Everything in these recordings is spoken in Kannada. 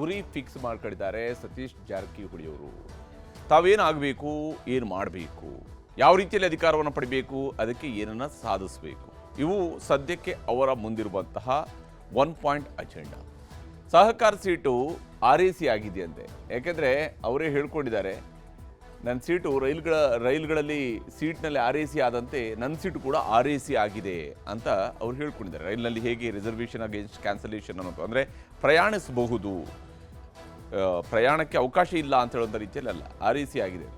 ಗುರಿ ಫಿಕ್ಸ್ ಮಾಡ್ಕೊಂಡಿದ್ದಾರೆ ಸತೀಶ್ ಜಾರಕಿಹೊಳಿ ಅವರು. ತಾವೇನಾಗಬೇಕು, ಏನು ಮಾಡಬೇಕು, ಯಾವ ರೀತಿಯಲ್ಲಿ ಅಧಿಕಾರವನ್ನು ಪಡಿಬೇಕು, ಅದಕ್ಕೆ ಏನನ್ನ ಸಾಧಿಸಬೇಕು, ಇವು ಸದ್ಯಕ್ಕೆ ಅವರ ಮುಂದಿರುವಂತಹ 1 ಪಾಯಿಂಟ್ ಅಜೆಂಡಾ. ಸಹಕಾರ ಸೀಟು RAC ಆಗಿದೆಯಂತೆ. ಯಾಕೆಂದರೆ ಅವರೇ ಹೇಳ್ಕೊಂಡಿದ್ದಾರೆ, ನನ್ನ ಸೀಟು ರೈಲುಗಳಲ್ಲಿ ಸೀಟ್ನಲ್ಲಿ RAC ಆದಂತೆ ನನ್ನ ಸೀಟು ಕೂಡ RAC ಆಗಿದೆ ಅಂತ ಅವ್ರು ಹೇಳ್ಕೊಂಡಿದ್ದಾರೆ. ರೈಲಿನಲ್ಲಿ ಹೇಗೆ ರಿಸರ್ವೇಷನ್ ಅಗೇನ್ಸ್ಟ್ ಕ್ಯಾನ್ಸಲೇಷನ್ ಅನ್ನೋದು, ಅಂದರೆ ಪ್ರಯಾಣಿಸಬಹುದು, ಪ್ರಯಾಣಕ್ಕೆ ಅವಕಾಶ ಇಲ್ಲ ಅಂತ ಹೇಳೋ ರೀತಿಯಲ್ಲಿ ಅಲ್ಲ, RAC ಆಗಿದೆ.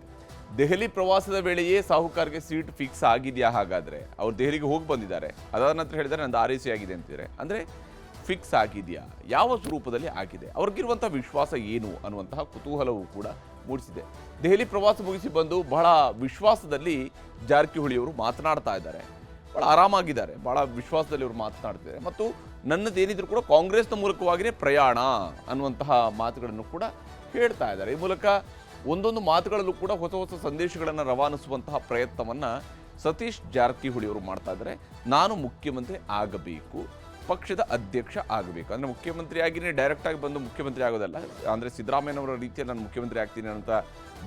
ದೆಹಲಿ ಪ್ರವಾಸದ ವೇಳೆಯೇ ಸಾಹುಕಾರ್ಗೆ ಸೀಟ್ ಫಿಕ್ಸ್ ಆಗಿದೆಯಾ? ಹಾಗಾದರೆ ಅವ್ರು ದೆಹಲಿಗೆ ಹೋಗಿ ಬಂದಿದ್ದಾರೆ, ಅದಾದ ನಂತರ ಹೇಳಿದರೆ ನಂದು RAC ಆಗಿದೆ ಅಂತಿದ್ದಾರೆ. ಅಂದರೆ ಫಿಕ್ಸ್ ಆಗಿದೆಯಾ, ಯಾವ ಸ್ವರೂಪದಲ್ಲಿ ಆಗಿದೆ, ಅವ್ರಿಗಿರುವಂಥ ವಿಶ್ವಾಸ ಏನು ಅನ್ನುವಂತಹ ಕುತೂಹಲವೂ ಕೂಡ ಮೂಡಿಸಿದೆ. ದೆಹಲಿ ಪ್ರವಾಸ ಮುಗಿಸಿ ಬಂದು ಬಹಳ ವಿಶ್ವಾಸದಲ್ಲಿ ಜಾರಕಿಹೊಳಿಯವರು ಮಾತನಾಡ್ತಾ ಇದ್ದಾರೆ, ಭಾಳ ಆರಾಮಾಗಿದ್ದಾರೆ, ಭಾಳ ವಿಶ್ವಾಸದಲ್ಲಿ ಅವರು ಮಾತನಾಡ್ತಿದ್ದಾರೆ. ಮತ್ತು ನನ್ನದೇನಿದ್ರು ಕೂಡ ಕಾಂಗ್ರೆಸ್ನ ಮೂಲಕವಾಗಿಯೇ ಪ್ರಯಾಣ ಅನ್ನುವಂತಹ ಮಾತುಗಳನ್ನು ಕೂಡ ಹೇಳ್ತಾ ಇದ್ದಾರೆ. ಈ ಮೂಲಕ ಒಂದೊಂದು ಮಾತುಗಳಲ್ಲೂ ಕೂಡ ಹೊಸ ಹೊಸ ಸಂದೇಶಗಳನ್ನು ರವಾನಿಸುವಂತಹ ಪ್ರಯತ್ನವನ್ನು ಸತೀಶ್ ಜಾರಕಿಹೊಳಿಯವರು ಮಾಡ್ತಾ ಇದ್ದಾರೆ. ನಾನು ಮುಖ್ಯಮಂತ್ರಿ ಆಗಬೇಕು, ಪಕ್ಷದ ಅಧ್ಯಕ್ಷ ಆಗಬೇಕು, ಅಂದರೆ ಮುಖ್ಯಮಂತ್ರಿಯಾಗಿಯೇ ಡೈರೆಕ್ಟಾಗಿ ಬಂದು ಮುಖ್ಯಮಂತ್ರಿ ಆಗೋದಲ್ಲ, ಅಂದರೆ ಸಿದ್ದರಾಮಯ್ಯನವರ ರೀತಿಯಲ್ಲಿ ನಾನು ಮುಖ್ಯಮಂತ್ರಿ ಆಗ್ತೀನಿ ಅನ್ನೋಂಥ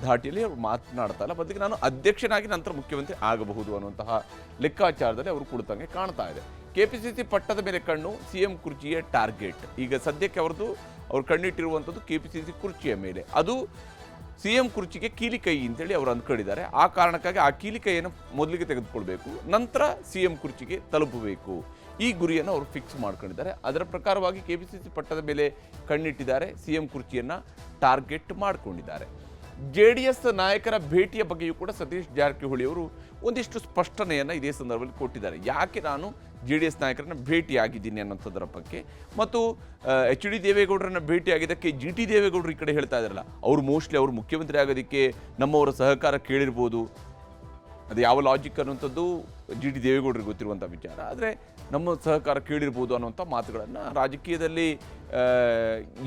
ಧಾಟಿಯಲ್ಲಿ ಅವರು ಮಾತನಾಡ್ತಾ ಇಲ್ಲ, ಬದಲಿಗೆ ನಾನು ಅಧ್ಯಕ್ಷನಾಗಿ ನಂತರ ಮುಖ್ಯಮಂತ್ರಿ ಆಗಬಹುದು ಅನ್ನುವಂತಹ ಲೆಕ್ಕಾಚಾರದಲ್ಲಿ ಅವರು ಕುಳಿತಂಗೆ ಕಾಣ್ತಾ ಇದೆ. KPCC ಪಟ್ಟದ ಮೇಲೆ ಕಣ್ಣು, CM ಕುರ್ಚಿಯ ಟಾರ್ಗೆಟ್. ಈಗ ಸದ್ಯಕ್ಕೆ ಅವ್ರು ಕಣ್ಣಿಟ್ಟಿರುವಂಥದ್ದು KPCC ಕುರ್ಚಿಯ ಮೇಲೆ, ಅದು CM ಕುರ್ಚಿಗೆ ಕೀಲಿಕೈ ಅಂತೇಳಿ ಅವರು ಅಂದ್ಕೊಂಡಿದ್ದಾರೆ. ಆ ಕಾರಣಕ್ಕಾಗಿ ಆ ಕೀಲಿಕೈಯನ್ನು ಮೊದಲಿಗೆ ತೆಗೆದುಕೊಳ್ಬೇಕು, ನಂತರ CM ಕುರ್ಚಿಗೆ ತಲುಪಬೇಕು, ಈ ಗುರಿಯನ್ನು ಅವರು ಫಿಕ್ಸ್ ಮಾಡ್ಕೊಂಡಿದ್ದಾರೆ. ಅದರ ಪ್ರಕಾರವಾಗಿ KPCC ಪಟ್ಟದ ಮೇಲೆ ಕಣ್ಣಿಟ್ಟಿದ್ದಾರೆ, CM ಕುರ್ಚಿಯನ್ನು ಟಾರ್ಗೆಟ್ ಮಾಡಿಕೊಂಡಿದ್ದಾರೆ. JDS ನಾಯಕರ ಭೇಟಿಯ ಬಗ್ಗೆಯೂ ಕೂಡ ಸತೀಶ್ ಜಾರಕಿಹೊಳಿ ಅವರು ಒಂದಿಷ್ಟು ಸ್ಪಷ್ಟನೆಯನ್ನು ಇದೇ ಸಂದರ್ಭದಲ್ಲಿ ಕೊಟ್ಟಿದ್ದಾರೆ. ಯಾಕೆ ನಾನು JDS ನಾಯಕರನ್ನ ಭೇಟಿಯಾಗಿದ್ದೀನಿ ಅನ್ನೋಂಥದ್ರ ಬಗ್ಗೆ, ಮತ್ತು HD ದೇವೇಗೌಡರನ್ನ ಭೇಟಿಯಾಗಿದ್ದಕ್ಕೆ GT ದೇವೇಗೌಡರು ಈ ಕಡೆ ಹೇಳ್ತಾ ಇದ್ದಾರಲ್ಲ, ಅವರು ಮೋಸ್ಟ್ಲಿ ಅವರು ಮುಖ್ಯಮಂತ್ರಿ ಆಗೋದಕ್ಕೆ ನಮ್ಮವರ ಸಹಕಾರ ಕೇಳಿರ್ಬೋದು, ಅದು ಯಾವ ಲಾಜಿಕ್ ಅನ್ನುವಂಥದ್ದು GT ದೇವೇಗೌಡರಿಗೆ ಗೊತ್ತಿರುವಂಥ ವಿಚಾರ. ಆದರೆ ನಮ್ಮ ಸಹಕಾರ ಕೇಳಿರ್ಬೋದು ಅನ್ನುವಂಥ ಮಾತುಗಳನ್ನು ರಾಜಕೀಯದಲ್ಲಿ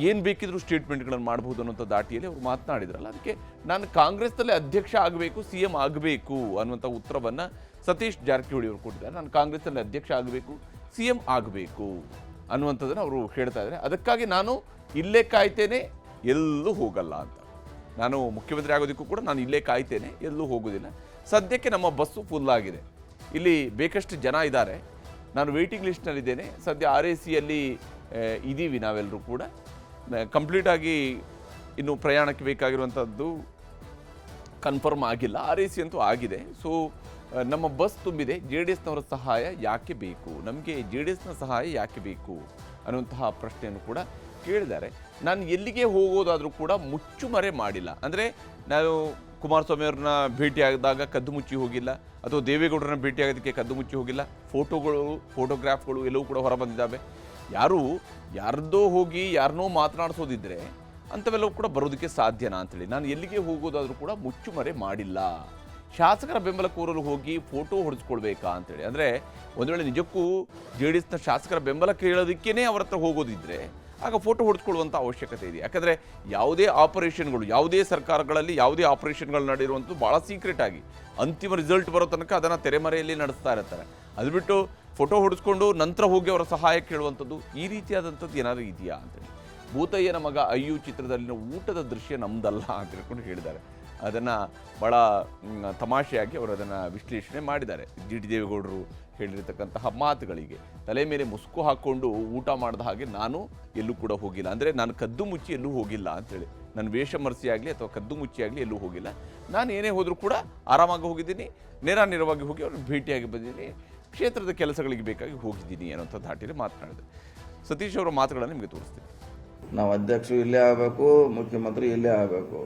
ಏನು ಬೇಕಿದ್ರೂ ಸ್ಟೇಟ್ಮೆಂಟ್ಗಳನ್ನು ಮಾಡ್ಬೋದು ಅನ್ನೋಂಥ ದಾಟಿಯಲ್ಲಿ ಅವರು ಮಾತನಾಡಿದ್ರಲ್ಲ, ಅದಕ್ಕೆ ನಾನು ಕಾಂಗ್ರೆಸ್ನಲ್ಲಿ ಅಧ್ಯಕ್ಷ ಆಗಬೇಕು, CM ಆಗಬೇಕು ಅನ್ನುವಂಥ ಉತ್ತರವನ್ನು ಸತೀಶ್ ಜಾರಕಿಹೊಳಿ ಅವರು ಕೊಟ್ಟಿದ್ದಾರೆ. ನಾನು ಕಾಂಗ್ರೆಸ್ನಲ್ಲಿ ಅಧ್ಯಕ್ಷ ಆಗಬೇಕು, CM ಆಗಬೇಕು ಅನ್ನುವಂಥದ್ದನ್ನು ಅವರು ಹೇಳ್ತಾ ಇದ್ದಾರೆ. ಅದಕ್ಕಾಗಿ ನಾನು ಇಲ್ಲೇ ಕಾಯ್ತೇನೆ, ಎಲ್ಲೂ ಹೋಗಲ್ಲ ಅಂತ. ನಾನು ಮುಖ್ಯಮಂತ್ರಿ ಆಗೋದಕ್ಕೂ ಕೂಡ ನಾನು ಇಲ್ಲೇ ಕಾಯ್ತೇನೆ, ಎಲ್ಲೂ ಹೋಗೋದಿಲ್ಲ. ಸದ್ಯಕ್ಕೆ ನಮ್ಮ ಬಸ್ಸು ಫುಲ್ ಆಗಿದೆ, ಇಲ್ಲಿ ಬೇಕಷ್ಟು ಜನ ಇದ್ದಾರೆ, ನಾನು ವೇಟಿಂಗ್ ಲಿಸ್ಟ್ನಲ್ಲಿದ್ದೇನೆ. ಸದ್ಯ RACಯಲ್ಲಿ ಇದ್ದೀವಿ ನಾವೆಲ್ಲರೂ ಕೂಡ, ಕಂಪ್ಲೀಟಾಗಿ ಇನ್ನು ಪ್ರಯಾಣಕ್ಕೆ ಬೇಕಾಗಿರುವಂಥದ್ದು ಕನ್ಫರ್ಮ್ ಆಗಿಲ್ಲ, RAC ಅಂತೂ ಆಗಿದೆ. ಸೊ ನಮ್ಮ ಬಸ್ ತುಂಬಿದೆ, JDSನವರ ಸಹಾಯ ಯಾಕೆ ಬೇಕು, ನಮಗೆ JDSನ ಸಹಾಯ ಯಾಕೆ ಬೇಕು ಅನ್ನುವಂತಹ ಪ್ರಶ್ನೆಯನ್ನು ಕೂಡ ಕೇಳಿದ್ದಾರೆ. ನಾನು ಎಲ್ಲಿಗೆ ಹೋಗೋದಾದರೂ ಕೂಡ ಮುಚ್ಚುಮರೆ ಮಾಡಿಲ್ಲ, ಅಂದರೆ ನಾವು ಕುಮಾರಸ್ವಾಮಿ ಅವ್ರನ್ನ ಭೇಟಿಯಾದಾಗ ಕದ್ದು ಮುಚ್ಚಿ ಹೋಗಿಲ್ಲ, ಅಥವಾ ದೇವೇಗೌಡರನ್ನ ಭೇಟಿಯಾಗೋದಕ್ಕೆ ಕದ್ದು ಮುಚ್ಚಿ ಹೋಗಿಲ್ಲ. ಫೋಟೋಗ್ರಾಫ್ಗಳು ಎಲ್ಲವೂ ಕೂಡ ಹೊರ ಬಂದಿದ್ದಾವೆ. ಯಾರ್ದೋ ಹೋಗಿ ಯಾರನ್ನೋ ಮಾತನಾಡಿಸೋದಿದ್ರೆ ಅಂಥವೆಲ್ಲವೂ ಕೂಡ ಬರೋದಕ್ಕೆ ಸಾಧ್ಯನಾ ಅಂತೇಳಿ ನಾನು ಎಲ್ಲಿಗೆ ಹೋಗೋದಾದರೂ ಕೂಡ ಮುಚ್ಚುಮರೆ ಮಾಡಿಲ್ಲ. ಶಾಸಕರ ಬೆಂಬಲ ಕೋರಲು ಹೋಗಿ ಫೋಟೋ ಹೊಡೆಸ್ಕೊಳ್ಬೇಕಾ ಅಂತೇಳಿ, ಅಂದರೆ ಒಂದು ವೇಳೆ ನಿಜಕ್ಕೂ JDSನ ಶಾಸಕರ ಬೆಂಬಲ ಕೇಳೋದಕ್ಕೇ ಅವ್ರ ಹತ್ರ ಹೋಗೋದಿದ್ರೆ ಆಗ ಫೋಟೋ ಹೊಡೆಸ್ಕೊಳ್ಳುವಂಥ ಅವಶ್ಯಕತೆ ಇದೆ. ಯಾಕಂದರೆ ಯಾವುದೇ ಆಪರೇಷನ್ಗಳು, ಯಾವುದೇ ಸರ್ಕಾರಗಳಲ್ಲಿ ಯಾವುದೇ ಆಪರೇಷನ್ಗಳು ನಡೆಯುವಂಥದ್ದು ಭಾಳ ಸೀಕ್ರೆಟ್ ಆಗಿ ಅಂತಿಮ ರಿಸಲ್ಟ್ ಬರೋ ತನಕ ಅದನ್ನು ತೆರೆಮರೆಯಲ್ಲಿ ನಡೆಸ್ತಾ ಇರ್ತಾರೆ. ಅದು ಬಿಟ್ಟು ಫೋಟೋ ಹೊಡೆಸ್ಕೊಂಡು ನಂತರ ಹೋಗಿ ಅವರ ಸಹಾಯ ಕೇಳುವಂಥದ್ದು, ಈ ರೀತಿಯಾದಂಥದ್ದು ಏನಾದರೂ ಇದೆಯಾ ಅಂತೇಳಿ. ಭೂತಯ್ಯನ ಮಗ ಅಯ್ಯು ಚಿತ್ರದಲ್ಲಿನ ಊಟದ ದೃಶ್ಯ ನಮ್ದಲ್ಲ ಅಂತ ಹೇಳ್ಕೊಂಡು ಹೇಳಿದ್ದಾರೆ. ಅದನ್ನು ಭಾಳ ತಮಾಷೆಯಾಗಿ ಅವರು ಅದನ್ನು ವಿಶ್ಲೇಷಣೆ ಮಾಡಿದ್ದಾರೆ. GT ದೇವೇಗೌಡರು ಹೇಳಿರ್ತಕ್ಕಂತಹ ಮಾತುಗಳಿಗೆ ತಲೆ ಮೇಲೆ ಮುಸುಕು ಹಾಕ್ಕೊಂಡು ಊಟ ಮಾಡಿದ ಹಾಗೆ ನಾನು ಎಲ್ಲೂ ಕೂಡ ಹೋಗಿಲ್ಲ, ಅಂದರೆ ನಾನು ಕದ್ದು ಮುಚ್ಚಿ ಎಲ್ಲೂ ಹೋಗಿಲ್ಲ ಅಂತೇಳಿ, ನನ್ನ ವೇಷ ಮರೆಸಿಯಾಗಲಿ ಅಥವಾ ಕದ್ದು ಮುಚ್ಚಿಯಾಗಲಿ ಎಲ್ಲೂ ಹೋಗಿಲ್ಲ, ನಾನು ಏನೇ ಹೋದರೂ ಕೂಡ ಆರಾಮಾಗಿ ಹೋಗಿದ್ದೀನಿ, ನೇರವಾಗಿ ಹೋಗಿ ಅವ್ರನ್ನ ಭೇಟಿಯಾಗಿ ಬಂದಿದ್ದೀನಿ, ಕ್ಷೇತ್ರದ ಕೆಲಸಗಳಿಗೆ ಬೇಕಾಗಿ ಹೋಗಿದ್ದೀನಿ ಅನ್ನೋಂಥ ಧಾಟಿಯಲ್ಲಿ ಮಾತನಾಡಿದೆ. ಸತೀಶ್ ಅವರ ಮಾತುಗಳನ್ನು ನಿಮಗೆ ತೋರಿಸ್ತೀನಿ. ನಾವು ಅಧ್ಯಕ್ಷರು ಇಲ್ಲೇ ಆಗಬೇಕು, ಮುಖ್ಯಮಂತ್ರಿ ಇಲ್ಲೇ ಆಗಬೇಕು,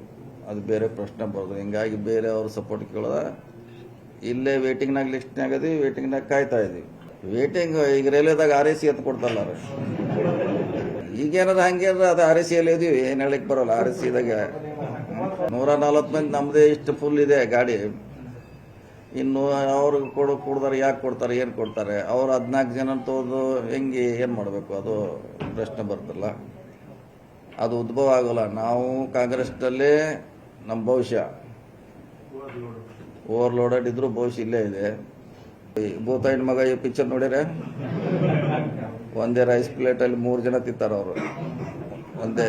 ಅದು ಬೇರೆ ಪ್ರಶ್ನೆ ಬರೋದು. ಹಿಂಗಾಗಿ ಬೇರೆ ಅವ್ರ ಸಪೋರ್ಟ್ ಕೇಳೋದ, ಇಲ್ಲೇ ವೇಟಿಂಗ್ನಾಗ ಲಿಸ್ಟ್ನಾಗದಿ, ವೇಟಿಂಗ್ನಾಗ ಕಾಯ್ತಾ ಇದ್ದೀವಿ. ವೇಟಿಂಗ್ ಈಗ ರೈಲ್ವೆದಾಗ RAC ಅಂತ ಕೊಡ್ತಲ್ಲ, ಈಗೇನಾರ ಹಂಗೆ ಅದು RACಯಲ್ಲಿ ಇದೀವಿ, ಏನು ಹೇಳಿಕ್ ಬರೋಲ್ಲ. RACದಾಗ 140 ಮಂದಿ ನಮ್ಮದೇ ಇಷ್ಟು ಫುಲ್ ಇದೆ ಗಾಡಿ. ಇನ್ನು ಅವ್ರಿಗೆ ಕೊಡ್ತಾರೆ, ಯಾಕೆ ಕೊಡ್ತಾರೆ, ಏನು ಕೊಡ್ತಾರೆ, ಅವ್ರು 14 ಜನ ತೋದು ಹೆಂಗೆ ಏನು ಮಾಡಬೇಕು, ಅದು ಪ್ರಶ್ನೆ ಬರ್ತಲ್ಲ, ಅದು ಉದ್ಭವ ಆಗೋಲ್ಲ. ನಾವು ಕಾಂಗ್ರೆಸ್ನಲ್ಲೇ ನಮ್ಮ ಭವಿಷ್ಯ ಓವರ್ಲೋಡೆಡ್ ಇದ್ರು ಭವಿಷ್ಯ ಇಲ್ಲೇ ಇದೆ. ಭೂತಾಯಿನ ಮಗ ಈ ಪಿಕ್ಚರ್ ನೋಡಿದ್ರೆ ಒಂದೇ ರೈಸ್ ಪ್ಲೇಟಲ್ಲಿ 3 ಜನ ತಿಂತಾರೆ ಅವರು, ಒಂದೇ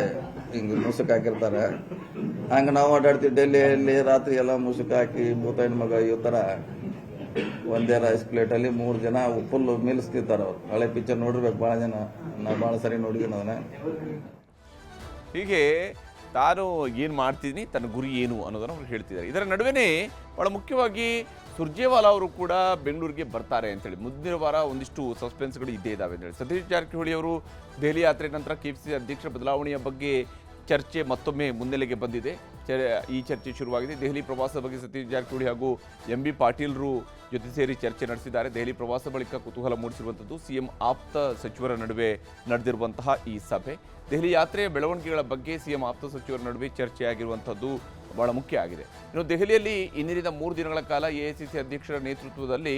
ಹಿಂಗೆ ಮುಸುಕು ಹಾಕಿರ್ತಾರೆ. ಹಂಗೆ ನಾವು ಅಡ್ಡಾಡ್ತೀವಿ ಡೆಲ್ಲಿಯಲ್ಲಿ ರಾತ್ರಿ ಎಲ್ಲ ಮುಸುಕು ಹಾಕಿ ಭೂತ ಹೆಣ್ಮಗ ಈ ಥರ ಒಂದೇ ರೈಸ್ ಪ್ಲೇಟಲ್ಲಿ 3 ಜನ ಫುಲ್ ಮೀಲ್ಸ್ ತಿಂತಾರೆ. ಅವ್ರು ಹಳೆ ಪಿಕ್ಚರ್ ನೋಡಿರ್ಬೇಕು ಭಾಳ ಜನ, ನಾವು ಭಾಳ ಸರಿ ನೋಡಿದ್ದೀನಿ ಅದನ್ನ. ಹೀಗೆ ತಾನು ಏನು ಮಾಡ್ತಿದ್ದೀನಿ, ತನ್ನ ಗುರಿ ಏನು ಅನ್ನೋದನ್ನು ಅವ್ರು ಹೇಳ್ತಿದ್ದಾರೆ. ಇದರ ನಡುವೆನೇ ಭಾಳ ಮುಖ್ಯವಾಗಿ ಸುರ್ಜೇವಾಲಾ ಅವರು ಕೂಡ ಬೆಂಗಳೂರಿಗೆ ಬರ್ತಾರೆ ಅಂತೇಳಿ ಮುಂದಿನ ವಾರ ಒಂದಿಷ್ಟು ಸಸ್ಪೆನ್ಸ್ಗಳು ಇದ್ದೇ ಇದ್ದಾವೆ ಅಂತೇಳಿ ಸತೀಶ್ ಜಾರಕಿಹೊಳಿ ಅವರು ದೆಹಲಿ ಯಾತ್ರೆ ನಂತರ ಕೆಪಿಸಿಸಿ ಅಧ್ಯಕ್ಷರ ಬದಲಾವಣೆಯ ಬಗ್ಗೆ ಚರ್ಚೆ ಮತ್ತೊಮ್ಮೆ ಮುನ್ನೆಲೆಗೆ ಬಂದಿದೆ. ಈ ಚರ್ಚೆ ಶುರುವಾಗಿದೆ. ದೆಹಲಿ ಪ್ರವಾಸದ ಬಗ್ಗೆ ಸತೀಶ್ ಜಾರಕಿಹೊಳಿ ಹಾಗೂ ಎಂ ಬಿ ಪಾಟೀಲ್ರು ಜೊತೆ ಸೇರಿ ಚರ್ಚೆ ನಡೆಸಿದ್ದಾರೆ. ದೆಹಲಿ ಪ್ರವಾಸ ಬಳಿಕ ಕುತೂಹಲ ಮೂಡಿಸಿರುವಂಥದ್ದು ಸಿಎಂ ಆಪ್ತ ಸಚಿವರ ನಡುವೆ ನಡೆದಿರುವಂತಹ ಈ ಸಭೆ. ದೆಹಲಿ ಯಾತ್ರೆಯ ಬೆಳವಣಿಗೆಗಳ ಬಗ್ಗೆ ಸಿಎಂ ಆಪ್ತ ಸಚಿವರ ನಡುವೆ ಚರ್ಚೆಯಾಗಿರುವಂಥದ್ದು ಬಹಳ ಮುಖ್ಯ ಆಗಿದೆ. ಇನ್ನು ದೆಹಲಿಯಲ್ಲಿ ಇಂದಿನಿಂದ 3 ದಿನಗಳ ಕಾಲ ಎಐಸಿಸಿ ಅಧ್ಯಕ್ಷರ ನೇತೃತ್ವದಲ್ಲಿ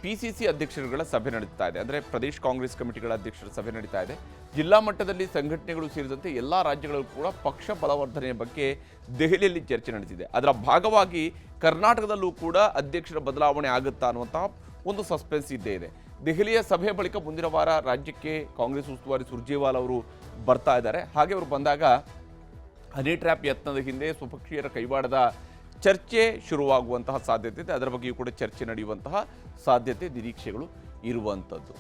ಪಿಸಿಸಿ ಅಧ್ಯಕ್ಷರುಗಳ ಸಭೆ ನಡೀತಾ ಇದೆ. ಅಂದರೆ ಪ್ರದೇಶ್ ಕಾಂಗ್ರೆಸ್ ಕಮಿಟಿಗಳ ಅಧ್ಯಕ್ಷರ ಸಭೆ ನಡೀತಾ ಇದೆ. ಜಿಲ್ಲಾ ಮಟ್ಟದಲ್ಲಿ ಸಂಘಟನೆಗಳು ಸೇರಿದಂತೆ ಎಲ್ಲ ರಾಜ್ಯಗಳಲ್ಲೂ ಕೂಡ ಪಕ್ಷ ಬಲವರ್ಧನೆಯ ಬಗ್ಗೆ ದೆಹಲಿಯಲ್ಲಿ ಚರ್ಚೆ ನಡೆದಿದೆ. ಅದರ ಭಾಗವಾಗಿ ಕರ್ನಾಟಕದಲ್ಲೂ ಕೂಡ ಅಧ್ಯಕ್ಷರ ಬದಲಾವಣೆ ಆಗುತ್ತಾ ಅನ್ನುವಂತಹ ಒಂದು ಸಸ್ಪೆನ್ಸ್ ಇದ್ದೇ ಇದೆ. ದೆಹಲಿಯ ಸಭೆಯ ಬಳಿಕ ಮುಂದಿನ ವಾರ ರಾಜ್ಯಕ್ಕೆ ಕಾಂಗ್ರೆಸ್ ಉಸ್ತುವಾರಿ ಸುರ್ಜೇವಾಲಾ ಅವರು ಬರ್ತಾ ಇದ್ದಾರೆ. ಹಾಗೆ ಅವರು ಬಂದಾಗ ಹನಿ ಟ್ರ್ಯಾಪ್ ಯತ್ನದ ಹಿಂದೆ ಸ್ವಪಕ್ಷೀಯರ ಕೈವಾಡದ ಚರ್ಚೆ ಶುರುವಾಗುವಂತಹ ಸಾಧ್ಯತೆ ಇದೆ. ಅದರ ಬಗ್ಗೆಯೂ ಕೂಡ ಚರ್ಚೆ ನಡೆಯುವಂತಹ ಸಾಧ್ಯತೆ, ನಿರೀಕ್ಷೆಗಳು ಇರುವಂಥದ್ದು.